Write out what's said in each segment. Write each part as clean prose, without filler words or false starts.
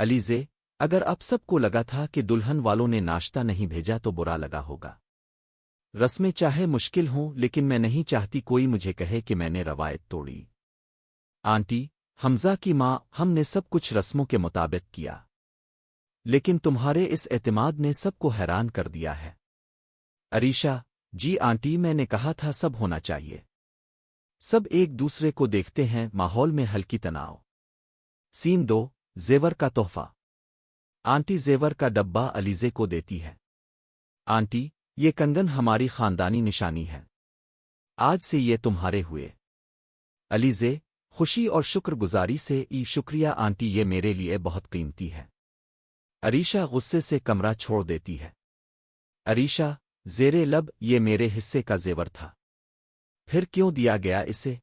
अलीज़े, अगर अब सबको लगा था कि दुल्हन वालों ने नाश्ता नहीं भेजा तो बुरा लगा होगा। रस्में चाहे मुश्किल हों, लेकिन मैं नहीं चाहती कोई मुझे कहे कि मैंने रवायत तोड़ी। आंटी, हमजा की माँ, हमने सब कुछ रस्मों के मुताबिक किया, लेकिन तुम्हारे इस एतमाद ने सबको हैरान कर दिया है। अरीशा, जी आंटी, मैंने कहा था सब होना चाहिए। सब एक दूसरे को देखते हैं, माहौल में हल्की तनाव। सीन 2, जेवर का तोहफा। आंटी जेवर का डब्बा अलीज़े को देती है। आंटी, ये कंगन हमारी खानदानी निशानी है, आज से ये तुम्हारे हुए। अलीज़े, खुशी और शुक्रगुजारी से, शुक्रिया आंटी, ये मेरे लिए बहुत कीमती है। अरीशा गुस्से से कमरा छोड़ देती है। अरीशा, ज़ेरे लब, ये मेरे हिस्से का जेवर था, फिर क्यों दिया गया इसे?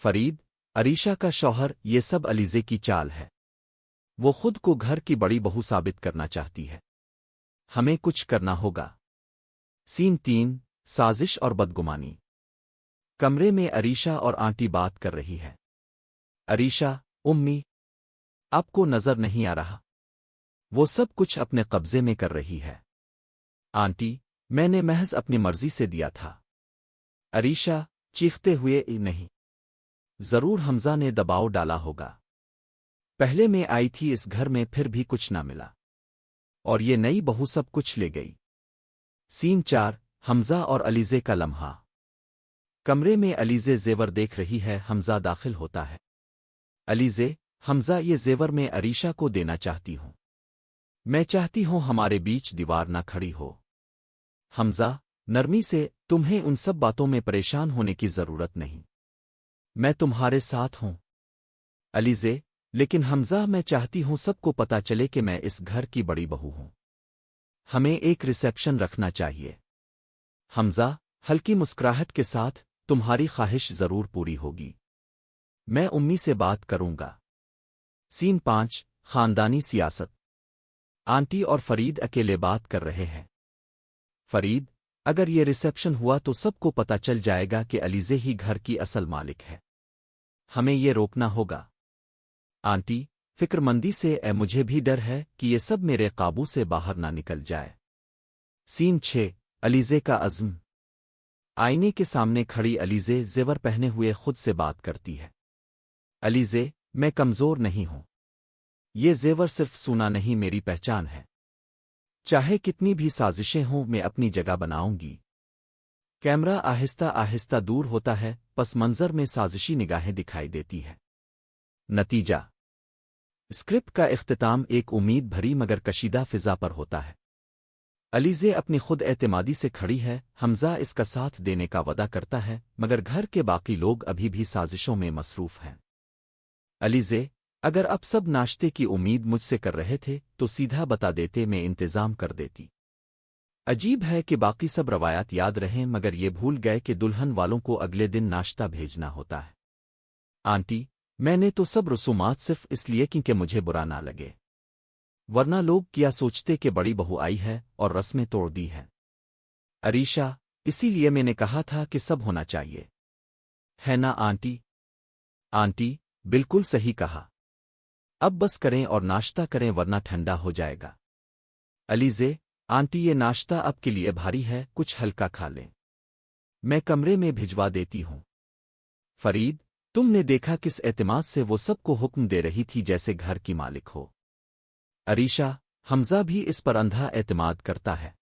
फरीद, अरीशा का शौहर, ये सब अलीज़े की चाल है। वो खुद को घर की बड़ी बहू साबित करना चाहती है। हमें कुछ करना होगा। सीन 3, साजिश और बदगुमानी। कमरे में अरीशा और आंटी बात कर रही है। अरीशा, उम्मी, आपको नजर नहीं आ रहा? वो सब कुछ अपने कब्जे में कर रही है। आंटी, मैंने महज अपनी मर्जी से दिया था। अरीशा, चीखते हुए, नहीं, जरूर हमजा ने दबाव डाला होगा। पहले मैं आई थी इस घर में, फिर भी कुछ ना मिला, और ये नई बहू सब कुछ ले गई। सीन 4, हमजा और अलीज़े का लम्हा। कमरे में अलीज़े जेवर देख रही है। हमजा दाखिल होता है। अलीज़े, हमजा, ये जेवर मैं अरीशा को देना चाहती हूँ। मैं चाहती हूँ हमारे बीच दीवार ना खड़ी हो। हमजा, नरमी से, तुम्हें उन सब बातों में परेशान होने की जरूरत नहीं, मैं तुम्हारे साथ हूँ। अलीज़े, लेकिन हमजा, मैं चाहती हूँ सबको पता चले कि मैं इस घर की बड़ी बहू हूँ। हमें एक रिसेप्शन रखना चाहिए। हमजा, हल्की मुस्कुराहट के साथ, तुम्हारी ख्वाहिश जरूर पूरी होगी। मैं उम्मी से बात करूंगा। सीन 5, खानदानी सियासत। आंटी और फरीद अकेले बात कर रहे हैं। फरीद, अगर ये रिसेप्शन हुआ तो सबको पता चल जाएगा कि अलीज़े ही घर की असल मालिक है। हमें ये रोकना होगा। आंटी, फिक्रमंदी से, मुझे भी डर है कि ये सब मेरे काबू से बाहर ना निकल जाए। सीन 6, अलीज़े का अज़्म। आईने के सामने खड़ी अलीज़े जेवर पहने हुए खुद से बात करती है। अलीज़े, मैं कमज़ोर नहीं हूं। ये जेवर सिर्फ सूना नहीं, मेरी पहचान है। चाहे कितनी भी साजिशें हों, मैं अपनी जगह बनाऊंगी। कैमरा आहिस्ता आहिस्ता दूर होता है, पस मंजर में साजिशी निगाहें दिखाई देती है। नतीजा। स्क्रिप्ट का इख्तिताम एक उम्मीद भरी मगर कशीदा फिजा पर होता है। अलीज़े अपनी खुद एतमादी से खड़ी है। हमजा इसका साथ देने का वदा करता है, मगर घर के बाकी लोग अभी भी साजिशों में मसरूफ हैं। अलीज़े, अगर अब सब नाश्ते की उम्मीद मुझसे कर रहे थे तो सीधा बता देते, मैं इंतज़ाम कर देती। अजीब है कि बाकी सब रवायात याद रहें मगर ये भूल गए कि दुल्हन वालों को अगले दिन नाश्ता भेजना होता है। आंटी, मैंने तो सब रसूमात सिर्फ इसलिए क्योंकि मुझे बुरा ना लगे, वरना लोग क्या सोचते कि बड़ी बहू आई है और रस्में तोड़ दी हैं। अरीशा, इसीलिए मैंने कहा था कि सब होना चाहिए, है ना आंटी? आंटी, बिल्कुल सही कहा। अब बस करें और नाश्ता करें वरना ठंडा हो जाएगा। अलीज़े, आंटी, ये नाश्ता आपके लिए भारी है, कुछ हल्का खा लें। मैं कमरे में भिजवा देती हूँ। फरीद, तुमने देखा किस एतमाद से वो सबको हुक्म दे रही थी जैसे घर की मालिक हो। अरीशा, हमजा भी इस पर अंधा एतमाद करता है।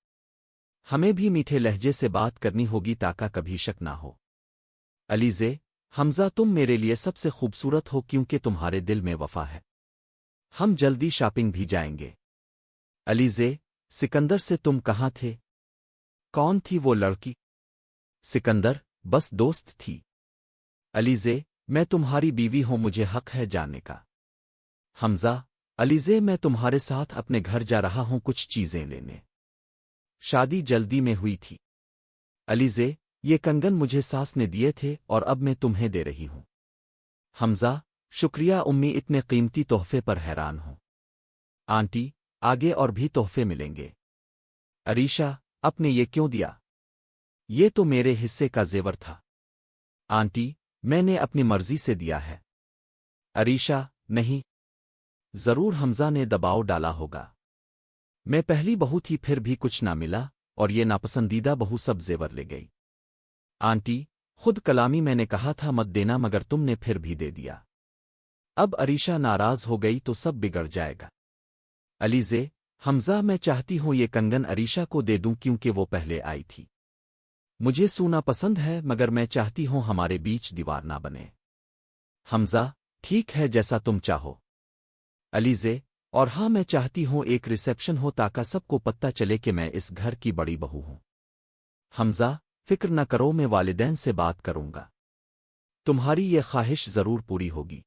हमें भी मीठे लहजे से बात करनी होगी ताकि कभी शक ना हो। अलीज़े, हमजा, तुम मेरे लिए सबसे खूबसूरत हो क्योंकि तुम्हारे दिल में वफा है। हम जल्दी शॉपिंग भी जाएंगे। अलीज़े, सिकंदर से तुम कहाँ थे? कौन थी वो लड़की? सिकंदर, बस दोस्त थी। अलीज़े, मैं तुम्हारी बीवी हूं, मुझे हक है जानने का। हमजा, अलीज़े, मैं तुम्हारे साथ अपने घर जा रहा हूं कुछ चीजें लेने। शादी जल्दी में हुई थी। अलीज़े, ये कंगन मुझे सास ने दिए थे और अब मैं तुम्हें दे रही हूं। हमजा, शुक्रिया उम्मी, इतने कीमती तोहफे पर हैरान हूं। आंटी, आगे और भी तोहफे मिलेंगे। अरीशा, आपने ये क्यों दिया? ये तो मेरे हिस्से का जेवर था। आंटी, मैंने अपनी मर्जी से दिया है। अरीशा, नहीं, ضرور حمزہ نے دباؤ ڈالا ہوگا۔ میں پہلی بہو تھی پھر بھی کچھ نہ ملا، اور یہ ناپسندیدہ بہو سب زیور لے گئی۔ آنٹی، خود کلامی میں نے کہا تھا مت دینا مگر تم نے پھر بھی دے دیا۔ اب عریشہ ناراض ہو گئی تو سب بگڑ جائے گا۔ علیزے، حمزہ میں چاہتی ہوں یہ کنگن عریشہ کو دے دوں کیونکہ وہ پہلے آئی تھی۔ مجھے سونا پسند ہے مگر میں چاہتی ہوں ہمارے بیچ دیوار نہ بنے۔ حمزہ، ٹھیک ہے جیسا تم چاہو۔ علیزے، اور ہاں میں چاہتی ہوں ایک ریسیپشن ہو تاکہ سب کو پتہ چلے کہ میں اس گھر کی بڑی بہو ہوں۔ حمزہ، فکر نہ کرو میں والدین سے بات کروں گا، تمہاری یہ خواہش ضرور پوری ہوگی۔